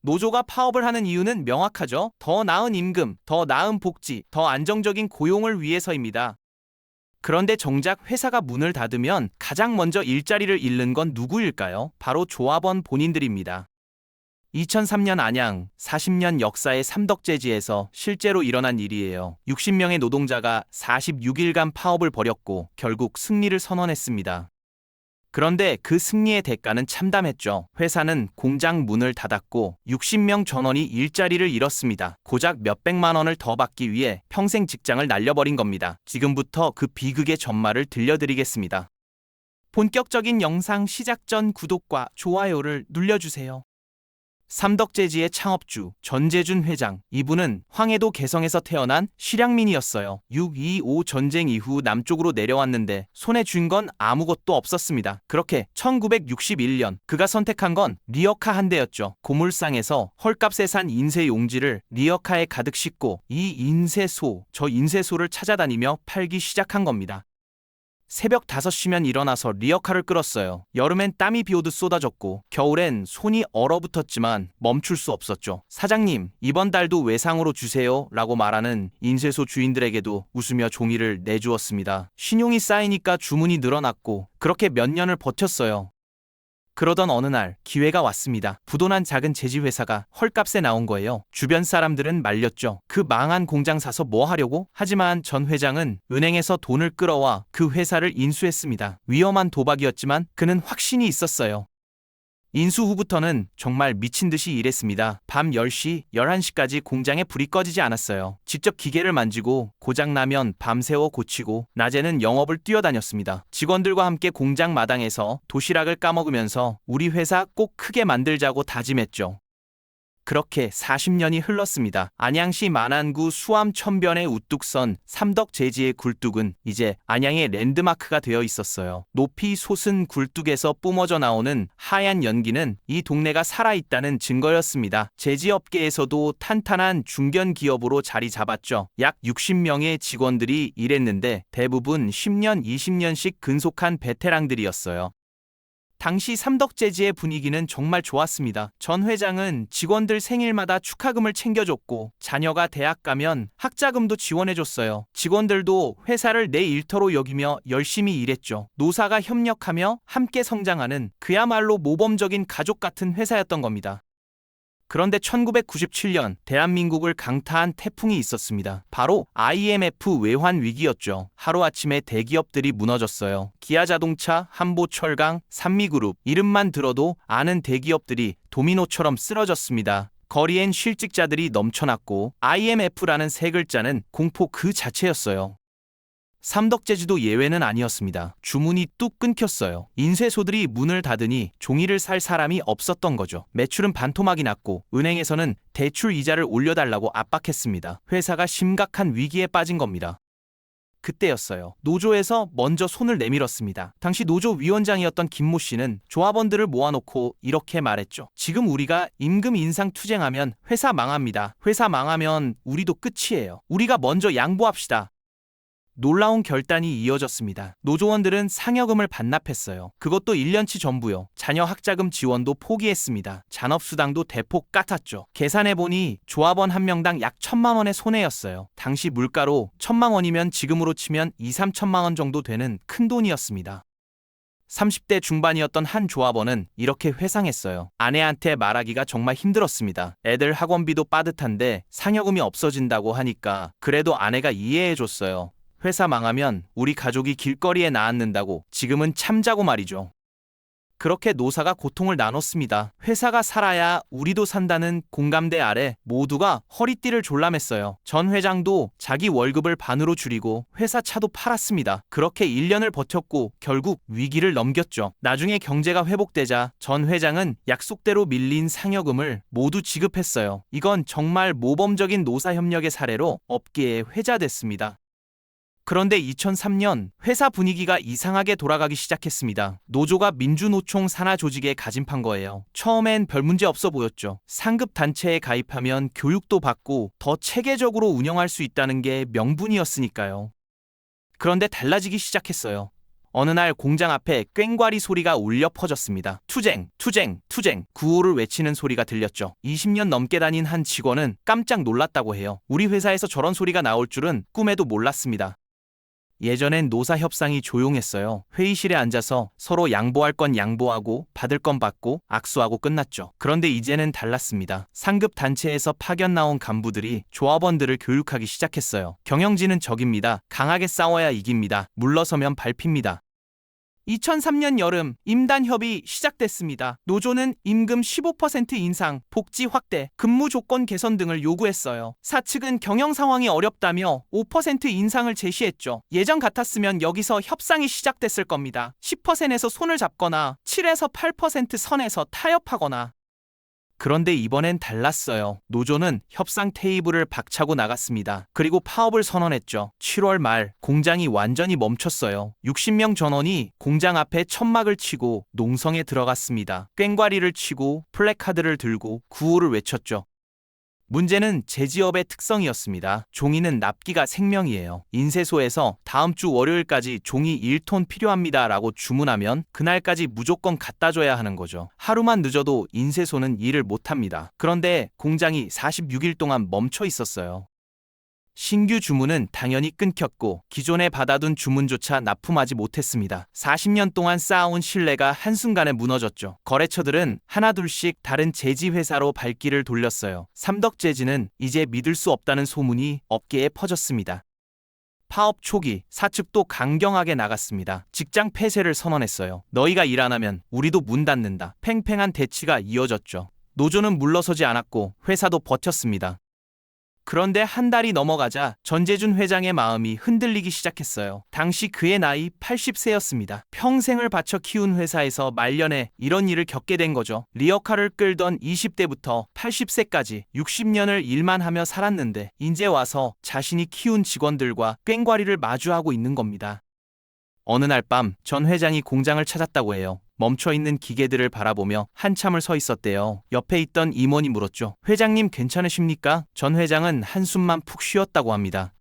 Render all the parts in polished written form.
노조가 파업을 하는 이유는 명확하죠. 더 나은 임금, 더 나은 복지, 더 안정적인 고용을 위해서입니다. 그런데 정작 회사가 문을 닫으면 가장 먼저 일자리를 잃는 건 누구일까요? 바로 조합원 본인들입니다. 2003년 안양 40년 역사의 삼덕재지에서 실제로 일어난 일이에요. 60명의 노동자가 46일간 파업을 벌였고 결국 승리를 선언했습니다. 그런데 그 승리의 대가는 참담했죠. 회사는 공장 문을 닫았고 60명 전원이 일자리를 잃었습니다. 고작 몇백만 원을 더 받기 위해 평생 직장을 날려버린 겁니다. 지금부터 그 비극의 전말을 들려드리겠습니다. 본격적인 영상 시작 전 구독과 좋아요를 눌러주세요. 삼덕재지의 창업주 전재준 회장, 이분은 황해도 개성에서 태어난 실향민이었어요. 6.25 전쟁 이후 남쪽으로 내려왔는데 손에 쥔 건 아무것도 없었습니다. 그렇게 1961년 그가 선택한 건 리어카 한 대였죠. 고물상에서 헐값에 산 인쇄 용지를 리어카에 가득 싣고 이 인쇄소, 저 인쇄소를 찾아다니며 팔기 시작한 겁니다. 새벽 5시면 일어나서 리어카를 끌었어요. 여름엔 땀이 비오듯 쏟아졌고 겨울엔 손이 얼어붙었지만 멈출 수 없었죠. 사장님, 이번 달도 외상으로 주세요 라고 말하는 인쇄소 주인들에게도 웃으며 종이를 내주었습니다. 신용이 쌓이니까 주문이 늘어났고 그렇게 몇 년을 버텼어요. 그러던 어느 날 기회가 왔습니다. 부도난 작은 제지회사가 헐값에 나온 거예요. 주변 사람들은 말렸죠. 그 망한 공장 사서 뭐 하려고? 하지만 전 회장은 은행에서 돈을 끌어와 그 회사를 인수했습니다. 위험한 도박이었지만 그는 확신이 있었어요. 인수 후부터는 정말 미친 듯이 일했습니다. 밤 10시, 11시까지 공장에 불이 꺼지지 않았어요. 직접 기계를 만지고 고장나면 밤새워 고치고 낮에는 영업을 뛰어다녔습니다. 직원들과 함께 공장 마당에서 도시락을 까먹으면서 우리 회사 꼭 크게 만들자고 다짐했죠. 그렇게 40년이 흘렀습니다. 안양시 만안구 수암 천변의 우뚝 선 삼덕재지의 굴뚝은 이제 안양의 랜드마크가 되어 있었어요. 높이 솟은 굴뚝에서 뿜어져 나오는 하얀 연기는 이 동네가 살아있다는 증거였습니다. 제지업계에서도 탄탄한 중견 기업으로 자리 잡았죠. 약 60명의 직원들이 일했는데 대부분 10년, 20년씩 근속한 베테랑들이었어요. 당시 삼덕재지의 분위기는 정말 좋았습니다. 전 회장은 직원들 생일마다 축하금을 챙겨줬고 자녀가 대학 가면 학자금도 지원해줬어요. 직원들도 회사를 내 일터로 여기며 열심히 일했죠. 노사가 협력하며 함께 성장하는 그야말로 모범적인 가족 같은 회사였던 겁니다. 그런데 1997년 대한민국을 강타한 태풍이 있었습니다. 바로 IMF 외환 위기였죠. 하루아침에 대기업들이 무너졌어요. 기아자동차, 한보철강, 산미그룹, 이름만 들어도 아는 대기업들이 도미노처럼 쓰러졌습니다. 거리엔 실직자들이 넘쳐났고 IMF라는 세 글자는 공포 그 자체였어요. 삼덕재지도 예외는 아니었습니다. 주문이 뚝 끊겼어요. 인쇄소들이 문을 닫으니 종이를 살 사람이 없었던 거죠. 매출은 반토막이 났고 은행에서는 대출 이자를 올려달라고 압박했습니다. 회사가 심각한 위기에 빠진 겁니다. 그때였어요. 노조에서 먼저 손을 내밀었습니다. 당시 노조 위원장이었던 김모 씨는 조합원들을 모아놓고 이렇게 말했죠. 지금 우리가 임금 인상 투쟁하면 회사 망합니다. 회사 망하면 우리도 끝이에요. 우리가 먼저 양보합시다. 놀라운 결단이 이어졌습니다. 노조원들은 상여금을 반납했어요. 그것도 1년치 전부요. 자녀 학자금 지원도 포기했습니다. 잔업수당도 대폭 깎았죠. 계산해보니 조합원 한 명당 약 1,000만 원의 손해였어요. 당시 물가로 1,000만 원이면 지금으로 치면 2, 3천만 원 정도 되는 큰 돈이었습니다. 30대 중반이었던 한 조합원은 이렇게 회상했어요. 아내한테 말하기가 정말 힘들었습니다. 애들 학원비도 빠듯한데 상여금이 없어진다고 하니까 그래도 아내가 이해해줬어요. 회사 망하면 우리 가족이 길거리에 나앉는다고 지금은 참자고 말이죠. 그렇게 노사가 고통을 나눴습니다. 회사가 살아야 우리도 산다는 공감대 아래 모두가 허리띠를 졸라맸어요. 전 회장도 자기 월급을 반으로 줄이고 회사 차도 팔았습니다. 그렇게 1년을 버텼고 결국 위기를 넘겼죠. 나중에 경제가 회복되자 전 회장은 약속대로 밀린 상여금을 모두 지급했어요. 이건 정말 모범적인 노사협력의 사례로 업계에 회자됐습니다. 그런데 2003년 회사 분위기가 이상하게 돌아가기 시작했습니다. 노조가 민주노총 산하 조직에 가진판 거예요. 처음엔 별 문제 없어 보였죠. 상급 단체에 가입하면 교육도 받고 더 체계적으로 운영할 수 있다는 게 명분이었으니까요. 그런데 달라지기 시작했어요. 어느 날 공장 앞에 꽹과리 소리가 울려 퍼졌습니다. 투쟁, 투쟁, 투쟁. 구호를 외치는 소리가 들렸죠. 20년 넘게 다닌 한 직원은 깜짝 놀랐다고 해요. 우리 회사에서 저런 소리가 나올 줄은 꿈에도 몰랐습니다. 예전엔 노사 협상이 조용했어요. 회의실에 앉아서 서로 양보할 건 양보하고 받을 건 받고 악수하고 끝났죠. 그런데 이제는 달랐습니다. 상급 단체에서 파견 나온 간부들이 조합원들을 교육하기 시작했어요. 경영진은 적입니다. 강하게 싸워야 이깁니다. 물러서면 밟힙니다. 2003년 여름 임단협이 시작됐습니다. 노조는 임금 15% 인상, 복지 확대, 근무 조건 개선 등을 요구했어요. 사측은 경영 상황이 어렵다며 5% 인상을 제시했죠. 예전 같았으면 여기서 협상이 시작됐을 겁니다. 10%에서 손을 잡거나 7에서 8% 선에서 타협하거나. 그런데 이번엔 달랐어요. 노조는 협상 테이블을 박차고 나갔습니다. 그리고 파업을 선언했죠. 7월 말 공장이 완전히 멈췄어요. 60명 전원이 공장 앞에 천막을 치고 농성에 들어갔습니다. 꽹과리를 치고 플래카드를 들고 구호를 외쳤죠. 문제는 제지업의 특성이었습니다. 종이는 납기가 생명이에요. 인쇄소에서 다음 주 월요일까지 종이 1톤 필요합니다 라고 주문하면 그날까지 무조건 갖다 줘야 하는 거죠. 하루만 늦어도 인쇄소는 일을 못합니다. 그런데 공장이 46일 동안 멈춰 있었어요. 신규 주문은 당연히 끊겼고 기존에 받아둔 주문조차 납품하지 못했습니다. 40년 동안 쌓아온 신뢰가 한순간에 무너졌죠. 거래처들은 하나둘씩 다른 제지 회사로 발길을 돌렸어요. 삼덕제지는 이제 믿을 수 없다는 소문이 업계에 퍼졌습니다. 파업 초기 사측도 강경하게 나갔습니다. 직장 폐쇄를 선언했어요. 너희가 일 안 하면 우리도 문 닫는다. 팽팽한 대치가 이어졌죠. 노조는 물러서지 않았고 회사도 버텼습니다. 그런데 한 달이 넘어가자 전재준 회장의 마음이 흔들리기 시작했어요. 당시 그의 나이 80세였습니다. 평생을 바쳐 키운 회사에서 말년에 이런 일을 겪게 된 거죠. 리어카를 끌던 20대부터 80세까지 60년을 일만 하며 살았는데 이제 와서 자신이 키운 직원들과 꽹과리를 마주하고 있는 겁니다. 어느 날 밤 전 회장이 공장을 찾았다고 해요. 멈춰있는 기계들을 바라보며 한참을 서 있었대요. 옆에 있던 임원이 물었죠. 회장님 괜찮으십니까? 전 회장은 한숨만 푹 쉬었다고 합니다.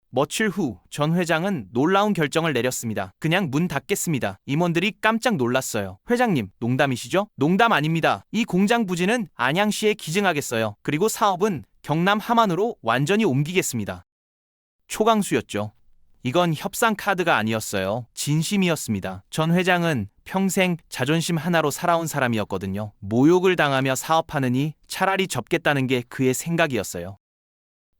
며칠 후 전 회장은 놀라운 결정을 내렸습니다. 그냥 문 닫겠습니다. 임원들이 깜짝 놀랐어요. 회장님, 농담이시죠? 농담 아닙니다. 이 공장 부지는 안양시에 기증하겠어요. 그리고 사업은 경남 함안으로 완전히 옮기겠습니다. 초강수였죠. 이건 협상 카드가 아니었어요. 진심이었습니다. 전 회장은 평생 자존심 하나로 살아온 사람이었거든요. 모욕을 당하며 사업하느니 차라리 접겠다는 게 그의 생각이었어요.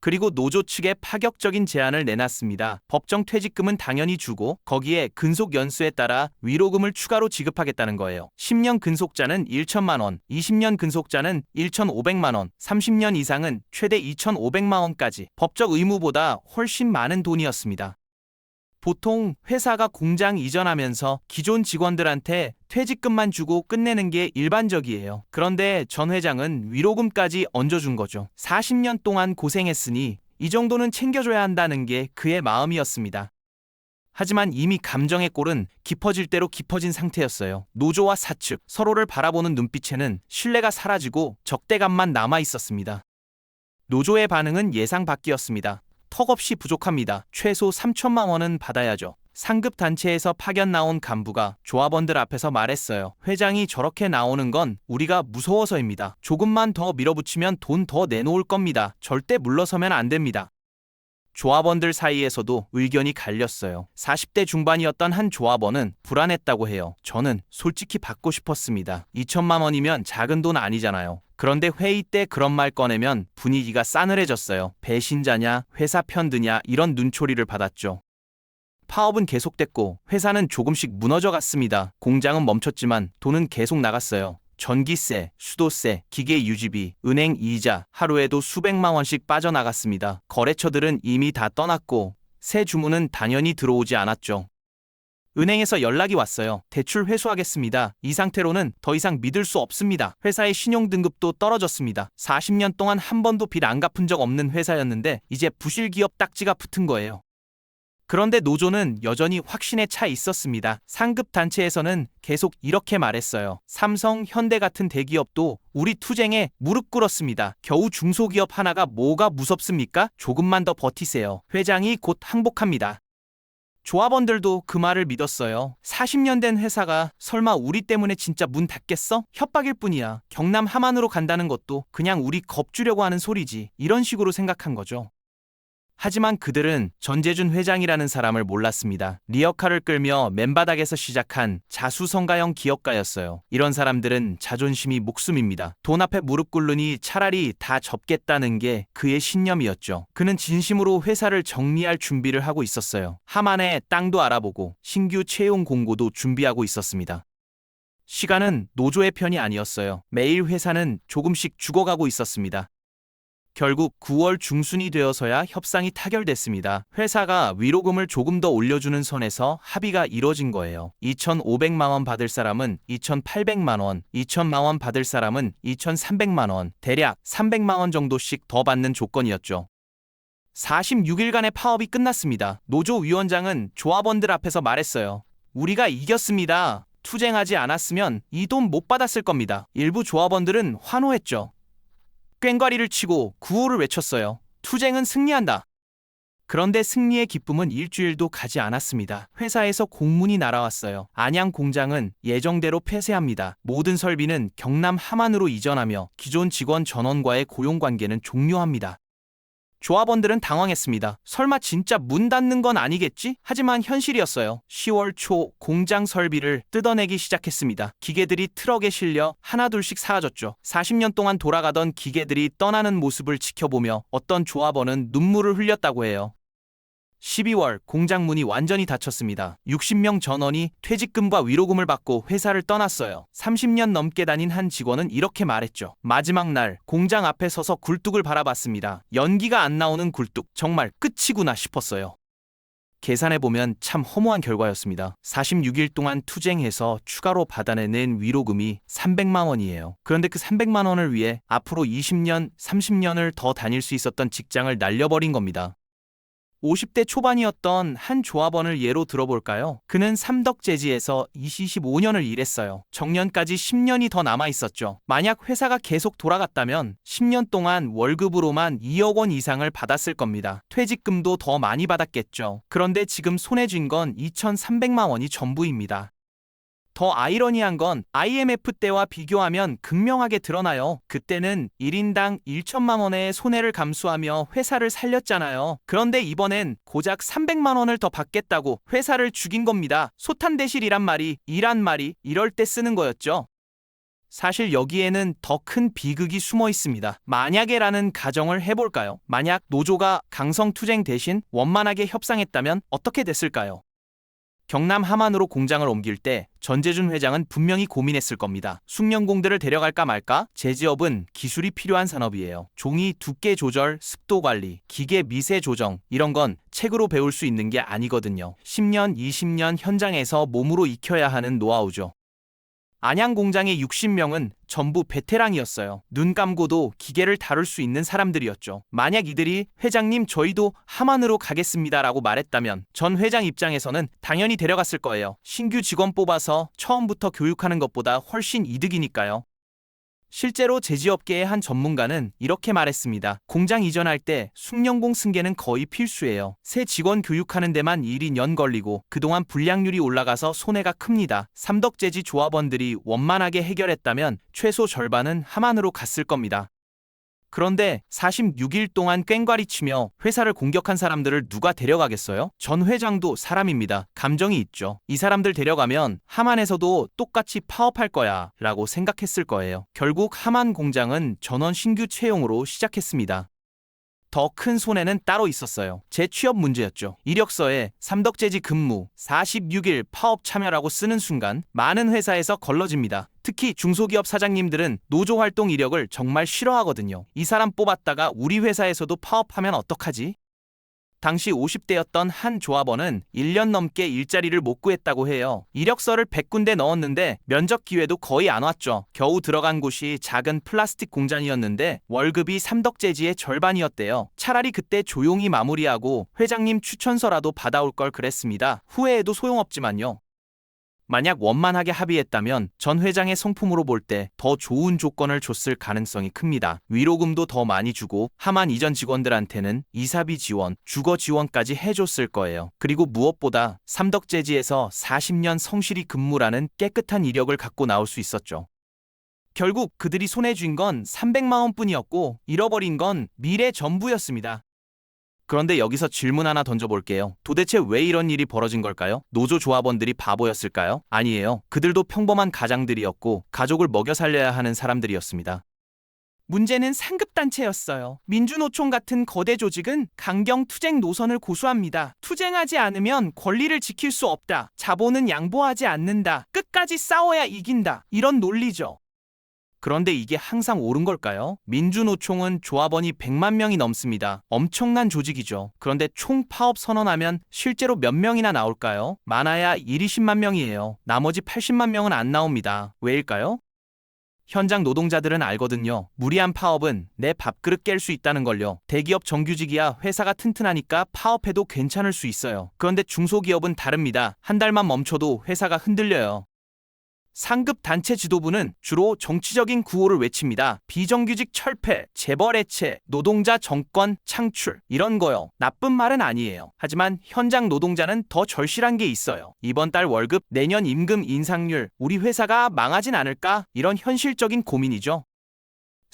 그리고 노조 측에 파격적인 제안을 내놨습니다. 법정 퇴직금은 당연히 주고 거기에 근속 연수에 따라 위로금을 추가로 지급하겠다는 거예요. 10년 근속자는 1천만 원, 20년 근속자는 1,500만 원, 30년 이상은 최대 2,500만 원까지 법적 의무보다 훨씬 많은 돈이었습니다. 보통 회사가 공장 이전하면서 기존 직원들한테 퇴직금만 주고 끝내는 게 일반적이에요. 그런데 전 회장은 위로금까지 얹어준 거죠. 40년 동안 고생했으니 이 정도는 챙겨줘야 한다는 게 그의 마음이었습니다. 하지만 이미 감정의 골은 깊어질 대로 깊어진 상태였어요. 노조와 사측, 서로를 바라보는 눈빛에는 신뢰가 사라지고 적대감만 남아 있었습니다. 노조의 반응은 예상 밖이었습니다. 턱없이 부족합니다. 최소 3천만 원은 받아야죠. 상급 단체에서 파견 나온 간부가 조합원들 앞에서 말했어요. 회장이 저렇게 나오는 건 우리가 무서워서입니다. 조금만 더 밀어붙이면 돈 더 내놓을 겁니다. 절대 물러서면 안 됩니다. 조합원들 사이에서도 의견이 갈렸어요. 40대 중반이었던 한 조합원은 불안했다고 해요. 저는 솔직히 받고 싶었습니다. 2천만 원이면 작은 돈 아니잖아요. 그런데 회의 때 그런 말 꺼내면 분위기가 싸늘해졌어요. 배신자냐, 회사 편드냐 이런 눈초리를 받았죠. 파업은 계속됐고 회사는 조금씩 무너져 갔습니다. 공장은 멈췄지만 돈은 계속 나갔어요. 전기세, 수도세, 기계 유지비, 은행 이자 하루에도 수백만 원씩 빠져나갔습니다. 거래처들은 이미 다 떠났고 새 주문은 당연히 들어오지 않았죠. 은행에서 연락이 왔어요. 대출 회수하겠습니다. 이 상태로는 더 이상 믿을 수 없습니다. 회사의 신용등급도 떨어졌습니다. 40년 동안 한 번도 빚 안 갚은 적 없는 회사였는데 이제 부실기업 딱지가 붙은 거예요. 그런데 노조는 여전히 확신에 차 있었습니다. 상급 단체에서는 계속 이렇게 말했어요. 삼성, 현대 같은 대기업도 우리 투쟁에 무릎 꿇었습니다. 겨우 중소기업 하나가 뭐가 무섭습니까? 조금만 더 버티세요. 회장이 곧 항복합니다. 조합원들도 그 말을 믿었어요. 40년 된 회사가 설마 우리 때문에 진짜 문 닫겠어? 협박일 뿐이야. 경남 함안으로 간다는 것도 그냥 우리 겁주려고 하는 소리지. 이런 식으로 생각한 거죠. 하지만 그들은 전재준 회장이라는 사람을 몰랐습니다. 리어카를 끌며 맨바닥에서 시작한 자수성가형 기업가였어요. 이런 사람들은 자존심이 목숨입니다. 돈 앞에 무릎 꿇으니 차라리 다 접겠다는 게 그의 신념이었죠. 그는 진심으로 회사를 정리할 준비를 하고 있었어요. 함안에 땅도 알아보고 신규 채용 공고도 준비하고 있었습니다. 시간은 노조의 편이 아니었어요. 매일 회사는 조금씩 죽어가고 있었습니다. 결국 9월 중순이 되어서야 협상이 타결됐습니다. 회사가 위로금을 조금 더 올려주는 선에서 합의가 이뤄진 거예요. 2,500만 원 받을 사람은 2,800만 원, 2,000만 원 받을 사람은 2,300만 원, 대략 300만 원 정도씩 더 받는 조건이었죠. 46일간의 파업이 끝났습니다. 노조 위원장은 조합원들 앞에서 말했어요. 우리가 이겼습니다. 투쟁하지 않았으면 이 돈 못 받았을 겁니다. 일부 조합원들은 환호했죠. 꽹과리를 치고 구호를 외쳤어요. 투쟁은 승리한다. 그런데 승리의 기쁨은 일주일도 가지 않았습니다. 회사에서 공문이 날아왔어요. 안양 공장은 예정대로 폐쇄합니다. 모든 설비는 경남 함안으로 이전하며 기존 직원 전원과의 고용관계는 종료합니다. 조합원들은 당황했습니다. 설마 진짜 문 닫는 건 아니겠지? 하지만 현실이었어요. 10월 초 공장 설비를 뜯어내기 시작했습니다. 기계들이 트럭에 실려 하나둘씩 사라졌죠. 40년 동안 돌아가던 기계들이 떠나는 모습을 지켜보며 어떤 조합원은 눈물을 흘렸다고 해요. 12월 공장 문이 완전히 닫혔습니다. 60명 전원이 퇴직금과 위로금을 받고 회사를 떠났어요. 30년 넘게 다닌 한 직원은 이렇게 말했죠. 마지막 날 공장 앞에 서서 굴뚝을 바라봤습니다. 연기가 안 나오는 굴뚝. 정말 끝이구나 싶었어요. 계산해보면 참 허무한 결과였습니다. 46일 동안 투쟁해서 추가로 받아낸 위로금이 300만 원이에요. 그런데 그 300만 원을 위해 앞으로 20년, 30년을 더 다닐 수 있었던 직장을 날려버린 겁니다. 50대 초반이었던 한 조합원을 예로 들어볼까요? 그는 삼덕재지에서 25년을 일했어요. 정년까지 10년이 더 남아 있었죠. 만약 회사가 계속 돌아갔다면 10년 동안 월급으로만 2억 원 이상을 받았을 겁니다. 퇴직금도 더 많이 받았겠죠. 그런데 지금 손에 쥔 건 2,300만 원이 전부입니다. 더 아이러니한 건 IMF 때와 비교하면 극명하게 드러나요. 그때는 1인당 1천만 원의 손해를 감수하며 회사를 살렸잖아요. 그런데 이번엔 고작 300만 원을 더 받겠다고 회사를 죽인 겁니다. 소탄대실이란 말이 이란 말이 이럴 때 쓰는 거였죠. 사실 여기에는 더 큰 비극이 숨어 있습니다. 만약에라는 가정을 해볼까요? 만약 노조가 강성투쟁 대신 원만하게 협상했다면 어떻게 됐을까요? 경남 함안으로 공장을 옮길 때 전재준 회장은 분명히 고민했을 겁니다. 숙련공들을 데려갈까 말까? 제지업은 기술이 필요한 산업이에요. 종이 두께 조절, 습도 관리, 기계 미세 조정 이런 건 책으로 배울 수 있는 게 아니거든요. 10년, 20년 현장에서 몸으로 익혀야 하는 노하우죠. 안양 공장의 60명은 전부 베테랑이었어요. 눈 감고도 기계를 다룰 수 있는 사람들이었죠. 만약 이들이 회장님 저희도 함안으로 가겠습니다라고 말했다면 전 회장 입장에서는 당연히 데려갔을 거예요. 신규 직원 뽑아서 처음부터 교육하는 것보다 훨씬 이득이니까요. 실제로 제지업계의 한 전문가는 이렇게 말했습니다. 공장 이전할 때 숙련공 승계는 거의 필수예요. 새 직원 교육하는 데만 1, 2년 걸리고 그동안 불량률이 올라가서 손해가 큽니다. 삼덕재지 조합원들이 원만하게 해결했다면 최소 절반은 함안으로 갔을 겁니다. 그런데 46일 동안 꽹과리치며 회사를 공격한 사람들을 누가 데려가겠어요? 전 회장도 사람입니다. 감정이 있죠. 이 사람들 데려가면 함안에서도 똑같이 파업할 거야 라고 생각했을 거예요. 결국 함안 공장은 전원 신규 채용으로 시작했습니다. 더 큰 손해는 따로 있었어요. 재취업 문제였죠. 이력서에 삼덕재지 근무 46일 파업 참여라고 쓰는 순간 많은 회사에서 걸러집니다. 특히 중소기업 사장님들은 노조 활동 이력을 정말 싫어하거든요. 이 사람 뽑았다가 우리 회사에서도 파업하면 어떡하지? 당시 50대였던 한 조합원은 1년 넘게 일자리를 못 구했다고 해요. 이력서를 100군데 넣었는데 면접 기회도 거의 안 왔죠. 겨우 들어간 곳이 작은 플라스틱 공장이었는데 월급이 삼덕재지의 절반이었대요. 차라리 그때 조용히 마무리하고 회장님 추천서라도 받아올 걸 그랬습니다. 후회해도 소용없지만요. 만약 원만하게 합의했다면 전 회장의 성품으로 볼 때 더 좋은 조건을 줬을 가능성이 큽니다. 위로금도 더 많이 주고 하만 이전 직원들한테는 이사비 지원, 주거 지원까지 해줬을 거예요. 그리고 무엇보다 삼덕재지에서 40년 성실히 근무라는 깨끗한 이력을 갖고 나올 수 있었죠. 결국 그들이 손에 쥔 건 300만 원뿐이었고 잃어버린 건 미래 전부였습니다. 그런데 여기서 질문 하나 던져볼게요. 도대체 왜 이런 일이 벌어진 걸까요? 노조 조합원들이 바보였을까요? 아니에요. 그들도 평범한 가장들이었고 가족을 먹여 살려야 하는 사람들이었습니다. 문제는 상급단체였어요. 민주노총 같은 거대 조직은 강경 투쟁 노선을 고수합니다. 투쟁하지 않으면 권리를 지킬 수 없다. 자본은 양보하지 않는다. 끝까지 싸워야 이긴다. 이런 논리죠. 그런데 이게 항상 옳은 걸까요? 민주노총은 조합원이 100만 명이 넘습니다. 엄청난 조직이죠. 그런데 총 파업 선언하면 실제로 몇 명이나 나올까요? 많아야 20만 명이에요. 나머지 80만 명은 안 나옵니다. 왜일까요? 현장 노동자들은 알거든요. 무리한 파업은 내 밥그릇 깰 수 있다는 걸요. 대기업 정규직이야 회사가 튼튼하니까 파업해도 괜찮을 수 있어요. 그런데 중소기업은 다릅니다. 한 달만 멈춰도 회사가 흔들려요. 상급 단체 지도부는 주로 정치적인 구호를 외칩니다. 비정규직 철폐, 재벌 해체, 노동자 정권 창출 이런 거요. 나쁜 말은 아니에요. 하지만 현장 노동자는 더 절실한 게 있어요. 이번 달 월급, 내년 임금 인상률, 우리 회사가 망하진 않을까? 이런 현실적인 고민이죠.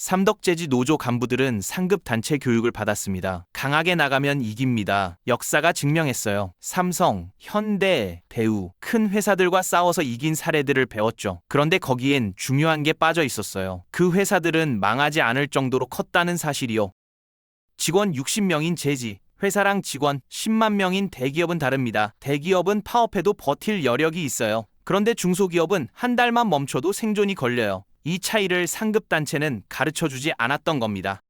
삼덕재지 노조 간부들은 상급 단체 교육을 받았습니다. 강하게 나가면 이깁니다. 역사가 증명했어요. 삼성, 현대, 대우, 큰 회사들과 싸워서 이긴 사례들을 배웠죠. 그런데 거기엔 중요한 게 빠져 있었어요. 그 회사들은 망하지 않을 정도로 컸다는 사실이요. 직원 60명인 재지, 회사랑 직원 10만 명인 대기업은 다릅니다. 대기업은 파업해도 버틸 여력이 있어요. 그런데 중소기업은 한 달만 멈춰도 생존이 걸려요. 이 차이를 상급단체는 가르쳐주지 않았던 겁니다.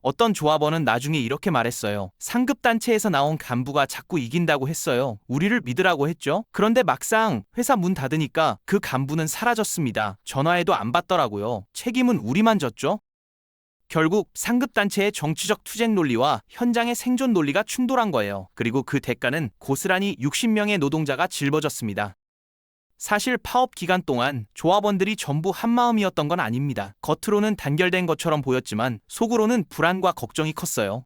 어떤 조합원은 나중에 이렇게 말했어요. 상급단체에서 나온 간부가 자꾸 이긴다고 했어요. 우리를 믿으라고 했죠. 그런데 막상 회사 문 닫으니까 그 간부는 사라졌습니다. 전화해도 안 받더라고요. 책임은 우리만 졌죠. 결국 상급단체의 정치적 투쟁 논리와 현장의 생존 논리가 충돌한 거예요. 그리고 그 대가는 고스란히 60명의 노동자가 짊어졌습니다. 사실 파업 기간 동안 조합원들이 전부 한마음이었던 건 아닙니다. 겉으로는 단결된 것처럼 보였지만 속으로는 불안과 걱정이 컸어요.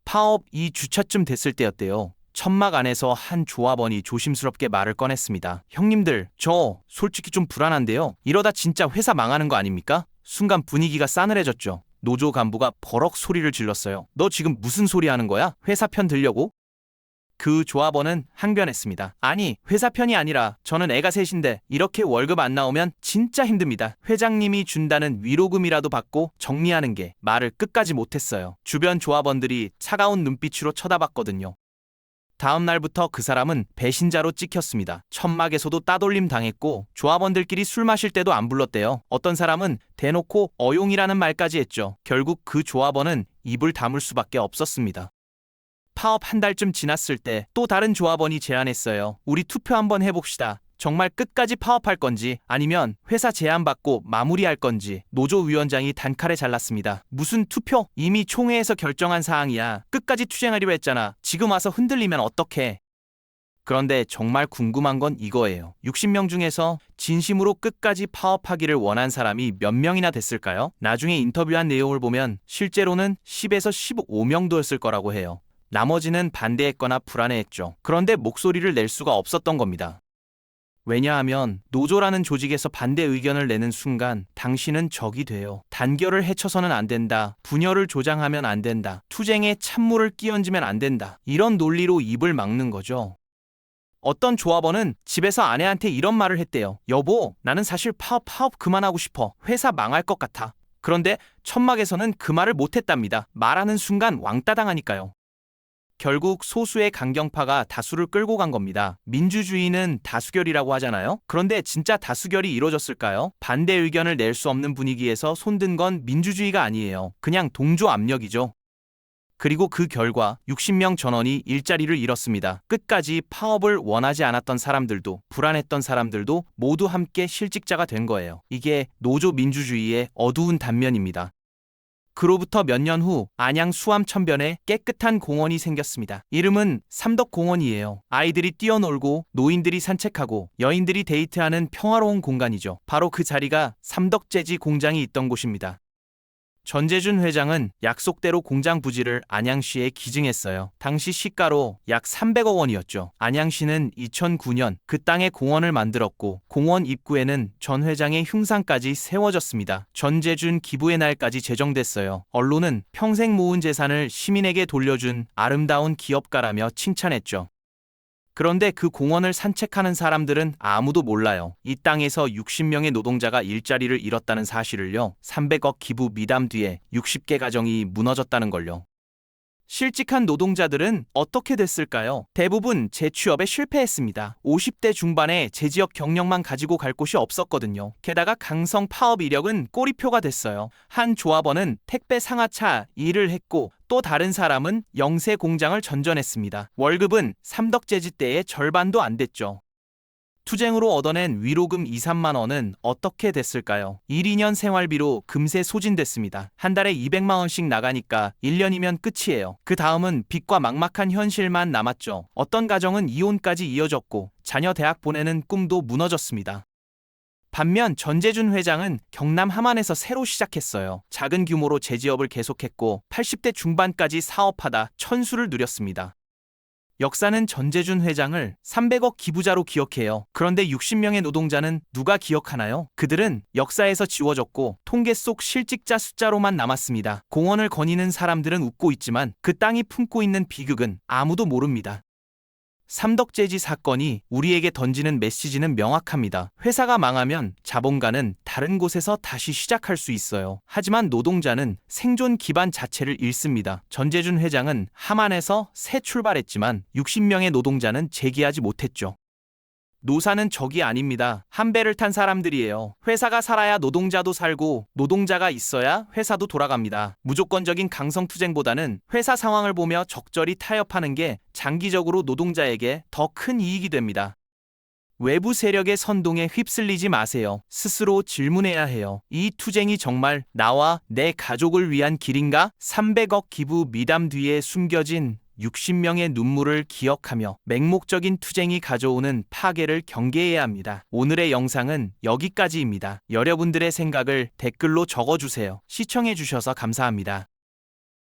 파업 2주차쯤 됐을 때였대요. 천막 안에서 한 조합원이 조심스럽게 말을 꺼냈습니다. 형님들, 저 솔직히 좀 불안한데요. 이러다 진짜 회사 망하는 거 아닙니까? 순간 분위기가 싸늘해졌죠. 노조 간부가 버럭 소리를 질렀어요. 너 지금 무슨 소리 하는 거야? 회사 편 들려고? 그 조합원은 항변했습니다. 아니, 회사 편이 아니라 저는 애가 셋인데 이렇게 월급 안 나오면 진짜 힘듭니다. 회장님이 준다는 위로금이라도 받고 정리하는 게 말을 끝까지 못했어요. 주변 조합원들이 차가운 눈빛으로 쳐다봤거든요. 다음 날부터 그 사람은 배신자로 찍혔습니다. 천막에서도 따돌림 당했고 조합원들끼리 술 마실 때도 안 불렀대요. 어떤 사람은 대놓고 어용이라는 말까지 했죠. 결국 그 조합원은 입을 다물 수밖에 없었습니다. 파업 한 달쯤 지났을 때 또 다른 조합원이 제안했어요. 우리 투표 한번 해봅시다. 정말 끝까지 파업할 건지 아니면 회사 제안받고 마무리할 건지. 노조 위원장이 단칼에 잘랐습니다. 무슨 투표? 이미 총회에서 결정한 사항이야. 끝까지 투쟁하기로 했잖아. 지금 와서 흔들리면 어떡해? 그런데 정말 궁금한 건 이거예요. 60명 중에서 진심으로 끝까지 파업하기를 원한 사람이 몇 명이나 됐을까요? 나중에 인터뷰한 내용을 보면 실제로는 10에서 15명도였을 거라고 해요. 나머지는 반대했거나 불안해했죠. 그런데 목소리를 낼 수가 없었던 겁니다. 왜냐하면 노조라는 조직에서 반대 의견을 내는 순간 당신은 적이 돼요. 단결을 해쳐서는 안 된다. 분열을 조장하면 안 된다. 투쟁에 찬물을 끼얹으면 안 된다. 이런 논리로 입을 막는 거죠. 어떤 조합원은 집에서 아내한테 이런 말을 했대요. 여보, 나는 사실 파업 그만하고 싶어. 회사 망할 것 같아. 그런데 천막에서는 그 말을 못했답니다. 말하는 순간 왕따 당하니까요. 결국 소수의 강경파가 다수를 끌고 간 겁니다. 민주주의는 다수결이라고 하잖아요. 그런데 진짜 다수결이 이루어졌을까요? 반대 의견을 낼 수 없는 분위기에서 손든 건 민주주의가 아니에요. 그냥 동조 압력이죠. 그리고 그 결과 60명 전원이 일자리를 잃었습니다. 끝까지 파업을 원하지 않았던 사람들도 불안했던 사람들도 모두 함께 실직자가 된 거예요. 이게 노조 민주주의의 어두운 단면입니다. 그로부터 몇 년 후 안양 수암천변에 깨끗한 공원이 생겼습니다. 이름은 삼덕공원이에요. 아이들이 뛰어놀고 노인들이 산책하고 여인들이 데이트하는 평화로운 공간이죠. 바로 그 자리가 삼덕재지 공장이 있던 곳입니다. 전재준 회장은 약속대로 공장 부지를 안양시에 기증했어요. 당시 시가로 약 300억 원이었죠. 안양시는 2009년 그 땅에 공원을 만들었고 공원 입구에는 전 회장의 흉상까지 세워졌습니다. 전재준 기부의 날까지 제정됐어요. 언론은 평생 모은 재산을 시민에게 돌려준 아름다운 기업가라며 칭찬했죠. 그런데 그 공원을 산책하는 사람들은 아무도 몰라요. 이 땅에서 60명의 노동자가 일자리를 잃었다는 사실을요. 300억 기부 미담 뒤에 60개 가정이 무너졌다는 걸요. 실직한 노동자들은 어떻게 됐을까요? 대부분 재취업에 실패했습니다. 50대 중반에 재지역 경력만 가지고 갈 곳이 없었거든요. 게다가 강성 파업 이력은 꼬리표가 됐어요. 한 조합원은 택배 상하차 일을 했고 또 다른 사람은 영세 공장을 전전했습니다. 월급은 삼덕재지 때의 절반도 안 됐죠. 투쟁으로 얻어낸 위로금 2, 3만 원은 어떻게 됐을까요? 1, 2년 생활비로 금세 소진됐습니다. 한 달에 200만 원씩 나가니까 1년이면 끝이에요. 그 다음은 빚과 막막한 현실만 남았죠. 어떤 가정은 이혼까지 이어졌고 자녀 대학 보내는 꿈도 무너졌습니다. 반면 전재준 회장은 경남 함안에서 새로 시작했어요. 작은 규모로 재지업을 계속했고 80대 중반까지 사업하다 천수를 누렸습니다. 역사는 전재준 회장을 300억 기부자로 기억해요. 그런데 60명의 노동자는 누가 기억하나요? 그들은 역사에서 지워졌고 통계 속 실직자 숫자로만 남았습니다. 공원을 거니는 사람들은 웃고 있지만 그 땅이 품고 있는 비극은 아무도 모릅니다. 삼덕재지 사건이 우리에게 던지는 메시지는 명확합니다. 회사가 망하면 자본가는 다른 곳에서 다시 시작할 수 있어요. 하지만 노동자는 생존 기반 자체를 잃습니다. 전재준 회장은 함안에서 새 출발했지만 60명의 노동자는 재기하지 못했죠. 노사는 적이 아닙니다. 한 배를 탄 사람들이에요. 회사가 살아야 노동자도 살고 노동자가 있어야 회사도 돌아갑니다. 무조건적인 강성투쟁보다는 회사 상황을 보며 적절히 타협하는 게 장기적으로 노동자에게 더 큰 이익이 됩니다. 외부 세력의 선동에 휩쓸리지 마세요. 스스로 질문해야 해요. 이 투쟁이 정말 나와 내 가족을 위한 길인가? 300억 기부 미담 뒤에 숨겨진 60명의 눈물을 기억하며 맹목적인 투쟁이 가져오는 파괴를 경계해야 합니다. 오늘의 영상은 여기까지입니다. 여러분들의 생각을 댓글로 적어주세요. 시청해주셔서 감사합니다.